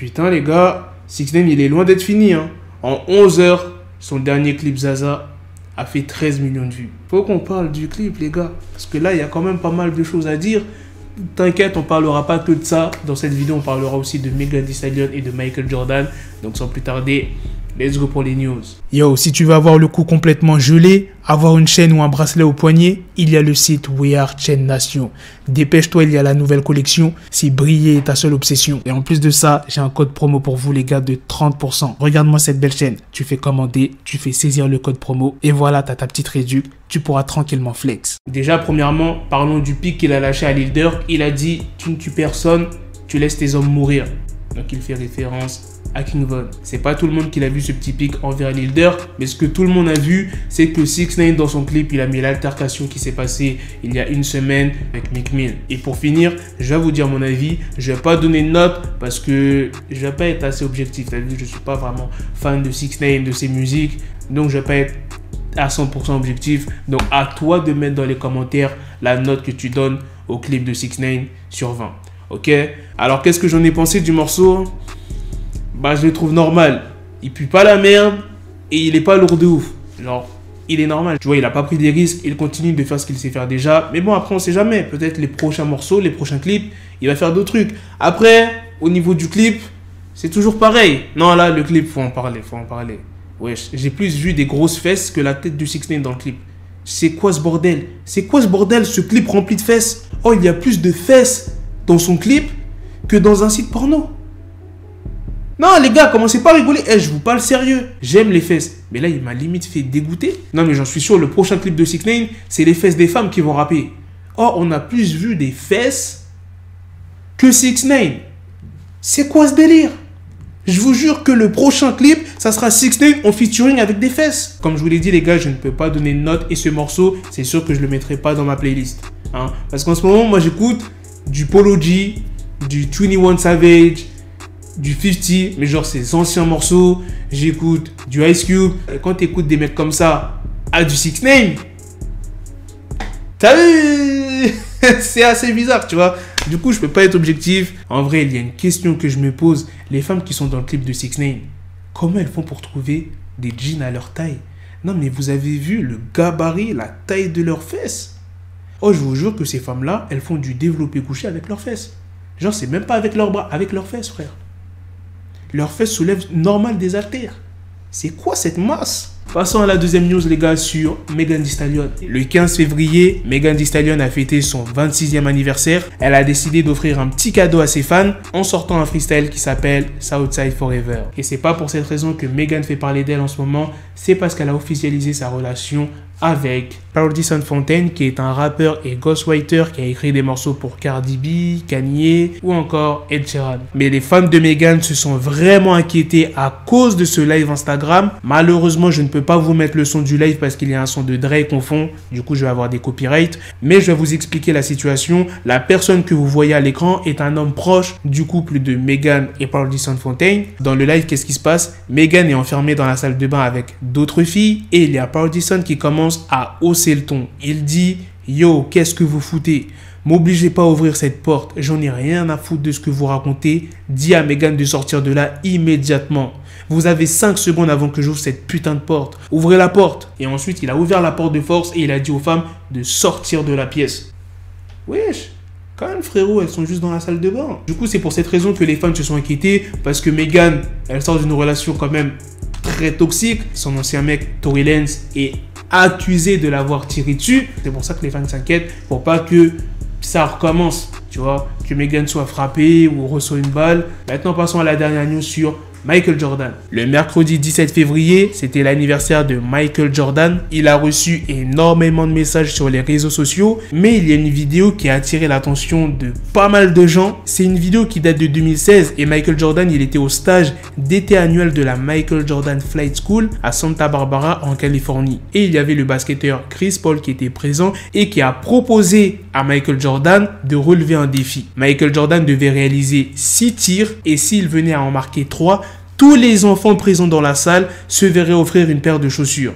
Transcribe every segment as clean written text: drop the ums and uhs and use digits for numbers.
Putain, les gars, 6ix9ine, il est loin d'être fini. Hein. En 11 heures, son dernier clip Zaza a fait 13 millions de vues. Faut qu'on parle du clip, les gars. Parce que là, il y a quand même pas mal de choses à dire. T'inquiète, on parlera pas que de ça. Dans cette vidéo, on parlera aussi de Megan Thee Stallion et de Michael Jordan. Donc, sans plus tarder, let's go pour les news. Yo, si tu veux avoir le cou complètement gelé, avoir une chaîne ou un bracelet au poignet, il y a le site We Are Chain Nation. Dépêche-toi, il y a la nouvelle collection. Si briller est ta seule obsession. Et en plus de ça, j'ai un code promo pour vous les gars de 30%. Regarde-moi cette belle chaîne. Tu fais commander, tu fais saisir le code promo et voilà, t'as ta petite réduc. Tu pourras tranquillement flex. Déjà, premièrement, parlons du pic qu'il a lâché à Lil Durk. Il a dit, tu ne tues personne, tu laisses tes hommes mourir. Donc il fait référence à King Von. C'est pas tout le monde qui a vu ce petit pic envers Lil Durk, mais ce que tout le monde a vu, c'est que 6ix9ine dans son clip, il a mis l'altercation qui s'est passée il y a une semaine avec Meek Mill. Et pour finir, je vais vous dire mon avis. Je vais pas donner de note parce que je vais pas être assez objectif. T'as vu, je suis pas vraiment fan de 6ix9ine, de ses musiques, donc je vais pas être à 100% objectif. Donc à toi de mettre dans les commentaires la note que tu donnes au clip de 6ix9ine sur 20. Ok? Alors qu'est-ce que j'en ai pensé du morceau? Bah je le trouve normal. Il pue pas la merde et il est pas lourd de ouf. Genre, il est normal. Tu vois, il a pas pris des risques, il continue de faire ce qu'il sait faire déjà. Mais bon, après on sait jamais. Peut-être les prochains morceaux, les prochains clips, il va faire d'autres trucs. Après, au niveau du clip, c'est toujours pareil. Non, là, le clip, faut en parler. Wesh, j'ai plus vu des grosses fesses que la tête du 6ix9ine dans le clip. C'est quoi ce bordel? C'est quoi ce bordel, ce clip rempli de fesses? Oh, il y a plus de fesses dans son clip que dans un site porno. Non les gars, commencez pas à rigoler. Je vous parle sérieux. J'aime les fesses. Mais là, il m'a limite fait dégoûter. Non mais j'en suis sûr, le prochain clip de 6ix9ine, c'est les fesses des femmes qui vont rapper. Oh, on a plus vu des fesses que 6ix9ine. C'est quoi ce délire? Je vous jure que le prochain clip, ça sera 6ix9ine en featuring avec des fesses. Comme je vous l'ai dit les gars, je ne peux pas donner de note. Et ce morceau, c'est sûr que je le mettrai pas dans ma playlist. Hein? Parce qu'en ce moment, moi j'écoute du Polo G, du 21 Savage, du 50, mais genre ces anciens morceaux. J'écoute du Ice Cube. Et quand tu écoutes des mecs comme ça, du 6ix9ine, t'as vu? C'est assez bizarre, tu vois. Du coup, je peux pas être objectif. En vrai, il y a une question que je me pose. Les femmes qui sont dans le clip de 6ix9ine, comment elles font pour trouver des jeans à leur taille? Non, mais vous avez vu le gabarit, la taille de leurs fesses? Oh, je vous jure que ces femmes-là, elles font du développé couché avec leurs fesses. Genre, c'est même pas avec leurs bras, avec leurs fesses, frère. Leurs fesses soulèvent normal des haltères. C'est quoi cette masse? Passons à la deuxième news, les gars, sur Megan Thee Stallion. Le 15 février, Megan Thee Stallion a fêté son 26e anniversaire. Elle a décidé d'offrir un petit cadeau à ses fans en sortant un freestyle qui s'appelle Southside Forever. Et c'est pas pour cette raison que Megan fait parler d'elle en ce moment, c'est parce qu'elle a officialisé sa relation avec Pardison Fontaine, qui est un rappeur et ghostwriter qui a écrit des morceaux pour Cardi B, Kanye ou encore Ed Sheeran. Mais les fans de Megan se sont vraiment inquiétés à cause de ce live Instagram. Malheureusement, je ne peux pas vous mettre le son du live parce qu'il y a un son de Drake en fond. Du coup, je vais avoir des copyrights. Mais je vais vous expliquer la situation. La personne que vous voyez à l'écran est un homme proche du couple de Megan et Pardison Fontaine. Dans le live, qu'est-ce qui se passe? Megan est enfermée dans la salle de bain avec d'autres filles et il y a Pardison qui commence à hausser le ton. Il dit « Yo, qu'est-ce que vous foutez? M'obligez pas à ouvrir cette porte. J'en ai rien à foutre de ce que vous racontez. Dis à Megan de sortir de là immédiatement. Vous avez 5 secondes avant que j'ouvre cette putain de porte. Ouvrez la porte. » Et ensuite, il a ouvert la porte de force et il a dit aux femmes de sortir de la pièce. Wesh, quand même frérot, elles sont juste dans la salle de bain. Du coup, c'est pour cette raison que les fans se sont inquiétés parce que Megan, elle sort d'une relation quand même très toxique. Son ancien mec, Tory Lanez, est accusé de l'avoir tiré dessus. C'est pour ça que les fans s'inquiètent pour pas que ça recommence, tu vois, que Megan soit frappée ou reçoit une balle. Maintenant, passons à la dernière news sur Michael Jordan. Le mercredi 17 février, c'était l'anniversaire de Michael Jordan. Il a reçu énormément de messages sur les réseaux sociaux, mais il y a une vidéo qui a attiré l'attention de pas mal de gens. C'est une vidéo qui date de 2016 et Michael Jordan, il était au stage d'été annuel de la Michael Jordan Flight School à Santa Barbara en Californie. Et il y avait le basketteur Chris Paul qui était présent et qui a proposé à Michael Jordan de relever un défi. Michael Jordan devait réaliser 6 tirs et s'il venait à en marquer 3, tous les enfants présents dans la salle se verraient offrir une paire de chaussures.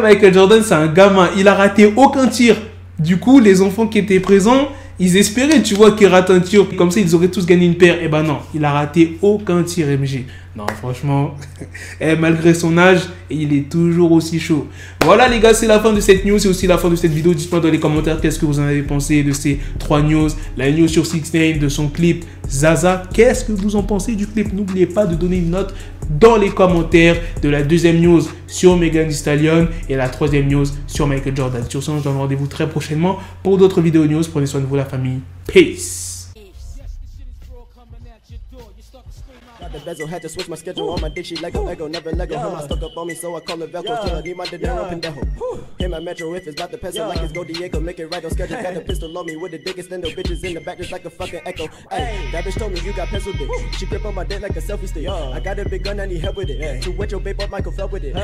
frère Michael Jordan, c'est un gamin. Il a raté aucun tir. Du coup, les enfants qui étaient présents, ils espéraient, tu vois, qu'il rate un tir. Comme ça, ils auraient tous gagné une paire. Eh ben non, il a raté aucun tir, MJ. Non, franchement, malgré son âge, il est toujours aussi chaud. Voilà les gars, c'est la fin de cette news. C'est aussi la fin de cette vidéo. Dites-moi dans les commentaires qu'est-ce que vous en avez pensé de ces 3 news. La news sur 6ix9ine, de son clip Zaza. Qu'est-ce que vous en pensez du clip? N'oubliez pas de donner une note dans les commentaires de la deuxième news sur Megan Thee Stallion et la troisième news sur Michael Jordan. Sur ce, on se donne rendez-vous très prochainement pour d'autres vidéos news. Prenez soin de vous, la famille. Peace. The bezel had to switch my schedule on my dick, she Lego, never Lego. Him, I stuck up on me, so I call it Velcro. Till I need my dinero pendejo. Hit my metro if it's about the peso, like it's Go Diego, make it right on schedule. Got the pistol on me with the dick, extend the bitches in the back just like a fucking echo. Hey, that bitch told me you got pencil dick. She grip on my dick like a selfie stick. I got a big gun, I need help with it. To wet your babe up, Michael fell with it.